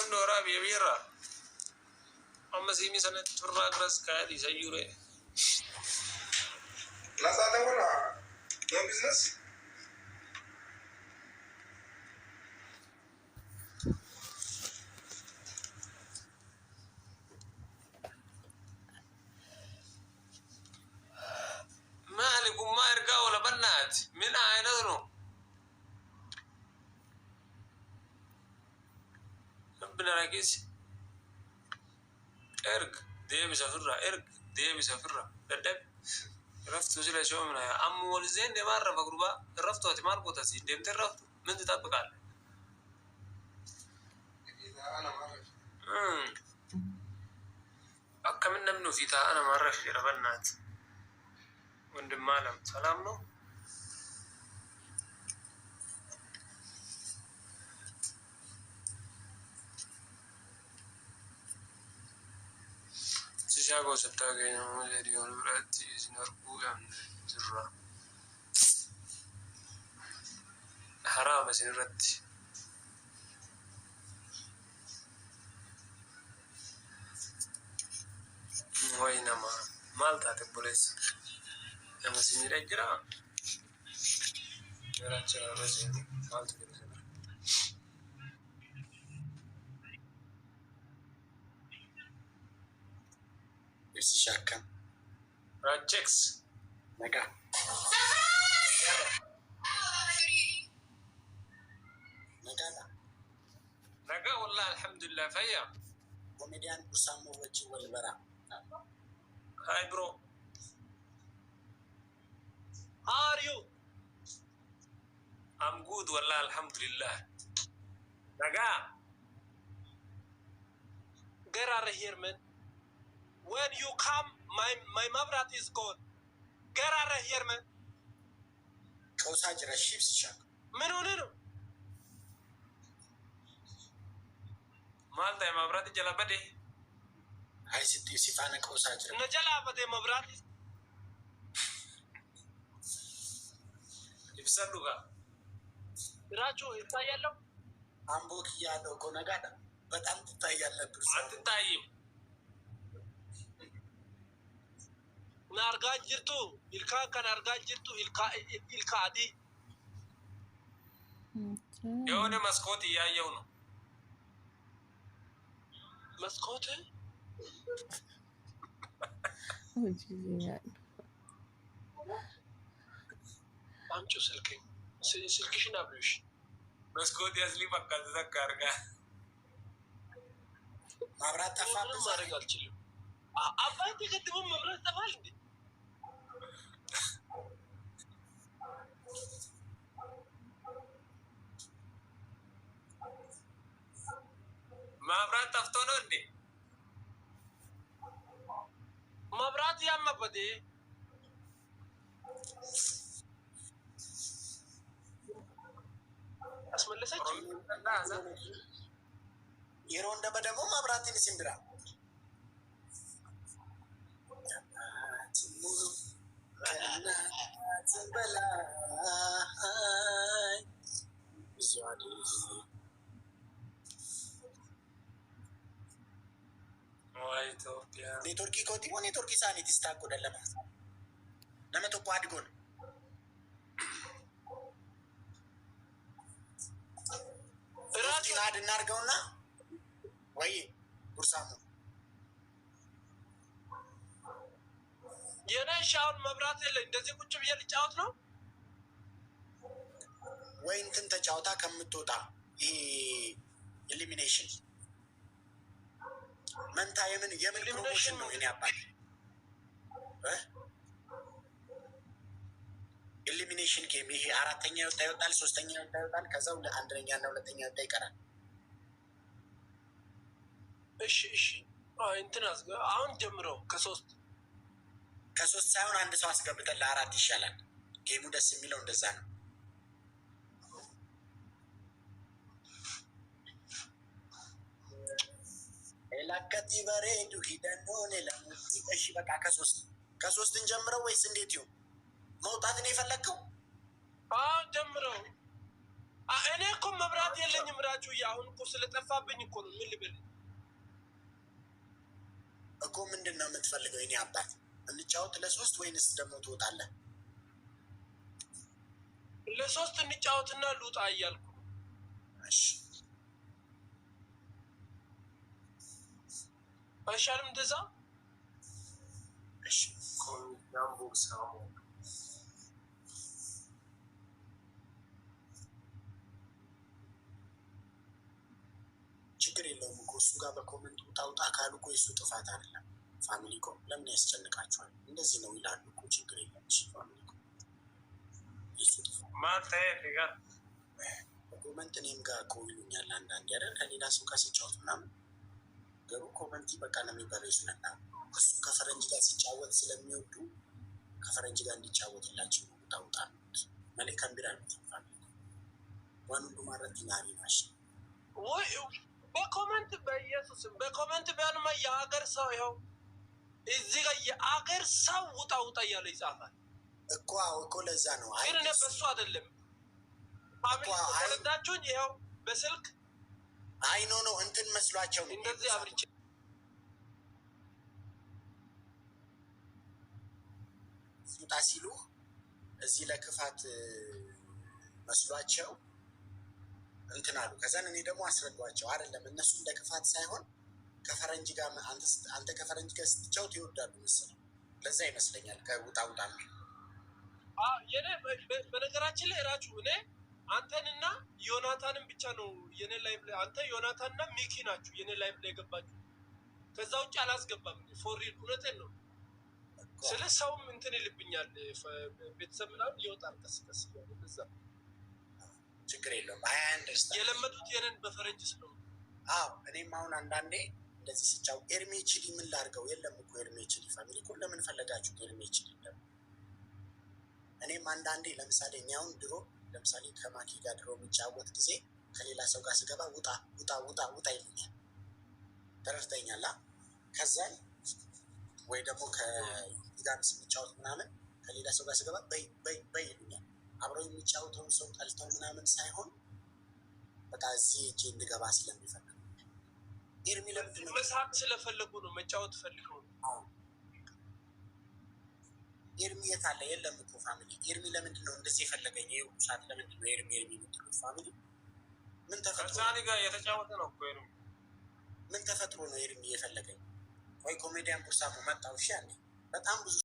نم نورا بيبيرا أما سيمي سنة ترى كرس كادي سيورة لا ساعة ولا no business مالكم ما يرجع ولا بنات من عين ذنو ربنا راكيس ارق دي مسافرة ارق دي مسافرة دب رفتو سلا شو منها أم والزين دي مرة بقربا رفتو أتمار بوتاسي دي مترفتو من تطبق على إذا أنا ما أعرف أكملنا منو في تا أنا ما أعرف ربنات وندم مالم سلام نو سيشاغو ستاغي نمو جريون براتي سنرقو يمن جرا حرام سنرتي وينما مالتا تبوليس لما سنير اجرا يراجع رزين مالتا كده يسشاكم راجكس نجا نجا والله الحمد لله فيا كوميديان أسامة وجه والبراء هاي برو How are you? I'm good والله الحمد لله نجا Get out of here, man. When you come, my mabrat is gone. Get out of here, man. كوساج رشيف سشاك منو مالتا ما براتي جلا بدي هاي ستي سفانة كوساج نجلا بده mabrat. يفسدوها Rajo itayallo. أمبوك يا لو كونغادا بتأم تتايل برسالة أتتايم Narga jirtu. Ilka kan narga jirtu. Ilka adi. يوني مسكوتي يا يونو Maskote. Amcho silke. Silke shinablish. مسكوتي أصلي بقى تذكرك مبرات تفا Mabrat marigal chilu. Apa itu ketemu mabrat tafal ni? ما برات تفتونو دي Mabrat yang apa deh? Asmalah saja. يرون دبا دمو مبراتين سندرا نيتوركي كودي ونيتوركي ساني تستاكو دلما لما تقو عدقون راتي ناد نارقونا وي برسامو Yana shaun mabrat le. Ndezi kuch biya lichaut no? وي انتن تجاوتا كمتوتا elimination من تا يمن promotion نو هنا أبا elimination game هي أراتينيا وتايوتال سوستينيا وتايوتال كذا ولا أندرينيا ولا وتايكرا إيش. أنت ناس عن جمرو كسوست. كسوست ساون عند سواس قبل تلارات الشلال جيمو ده سميلون دزان لكتي بريدو هيدنون لمتي أشي بقى كسوست نجمرو ويسنديتيو موتاتني فلكو جمرو. እኔ እኮ መብራት የለኝም ራችሁ አሁን እኮ ስለጠፋብኝ እኮ ነው። ምን ልበል እኮ ምንድን ነው የምትፈልገው? የኔ አባት እንጫወት ለ3 ወይንስ ደግሞ ትወጣለህ? ለ3 እንጫወትና ልውጣ እያልኩ። እሺ አይሻልም እንደዛ? እሺ ችግር የለውም እኮ እሱ ጋር በኮመንት ውጣ ካሉ እኮ የሱ ጥፋት አይደለም። ፋሚሊ እኮ ለምን ያስጨንቃቸዋል? እንደዚህ ነው ይላሉ እኮ ችግር የለም። እሺ ፋሚሊ እኮ የሱ ጥፋት በኮመንት እኔም ጋር እኮ ይሉኛል አንዳንዴ አይደል ከሌላ ሰው ጋር ሲጫወት ምናምን ገሩ ኮመንት በቃ ለሚባለው ይሱነና እሱ ከፈረንጅ ጋር ሲጫወት ስለሚወዱ ከፈረንጅ ጋር እንዲጫወትላቸው ነው ውጣ መልካም ቢራ ነው ፋሚሊ ዋን ሁሉ ማለት ዲናሪ ናሽ ወይ በኮመንት በኢየሱስም በኮመንት ቢያንማ የሀገር ሰው ይኸው እዚህ ጋር የሀገር ሰው ውጣ እያለ ይጻፋል እኮ ለዛ ነው። ግን እኔ በሱ አይደለም ፋሚሊ ተረዳችሁኝ? ይኸው በስልክ አይ ኖ እንትን መስሏቸው ነው እንደዚህ አብርቼ ውጣ ሲሉ እዚህ ለክፋት መስሏቸው እንትን አሉ። ከዛን እኔ ደግሞ አስረዷቸው አይደለም እነሱ እንደ ክፋት ሳይሆን ከፈረንጅ ጋር አንተ ከፈረንጅ ጋር ስትጫወት ይወዳሉ መሰለኝ። ለዛ ይመስለኛል ከውጣ የሚል የኔ በነገራችን ላይ እራችሁ እኔ አንተንና ዮናታንን ብቻ ነው የኔ ላይቭ ላይ አንተ ዮናታንና ሚኪ ናችሁ የኔ ላይቭ ላይ የገባችሁ። ከዛ ውጭ አላስገባም። ፎሪል እውነቴን ነው። ስለ ሰውም እንትን ይልብኛል ቤተሰብ ምናምን ይወጣል ቀስ እያለ እዛ ችግር የለውም። አይ አንደርስታንድ የለመዱት የኔን በፈረንጅ ስለሆነ እኔም አሁን አንዳንዴ እንደዚህ ስጫው ኤርሜ ችሊ ምን ላድርገው? የለም እኮ ኤርሜ ችሊ ፋሚሊ እኮ ለምን ፈለጋችሁት? ኤርሜ ችሊ የለም። እኔም አንዳንዴ ለምሳሌ እኔ አሁን ድሮ ለምሳሌ ከማኪ ጋር ድሮ የሚጫወት ጊዜ ከሌላ ሰው ጋር ስገባ ውጣ ይሉኛል። ተረድተኛል? ከዛን ወይ ደግሞ ከጋር ስንጫወት ምናምን ከሌላ ሰው ጋር ስገባ በይ ይሉኛል። አብረው የሚጫወተውን ሰው ጠልተው ምናምን ሳይሆን በቃ እዚህ እጄ እንድገባ ስለሚፈልግ ኤርሚ ለምንድን ነው መሳቅ ስለፈለጉ ነው መጫወት ፈልገው ነው። ኤርሚ የት አለ? የለም እኮ ፋሚሊ። ኤርሚ ለምንድን ነው እንደዚህ የፈለገኝ? ይሄ ሰዓት ለምንድን ነው ኤርሚ የምትሉት ፋሚሊ? ምን ተፈጥሮ ጋር የተጫወተ ነው እኮ ኤርሚ። ምን ተፈጥሮ ነው ኤርሚ የፈለገኝ? ወይ ኮሜዲያን ቡሳሙ መጣው። እሺ በጣም ብዙ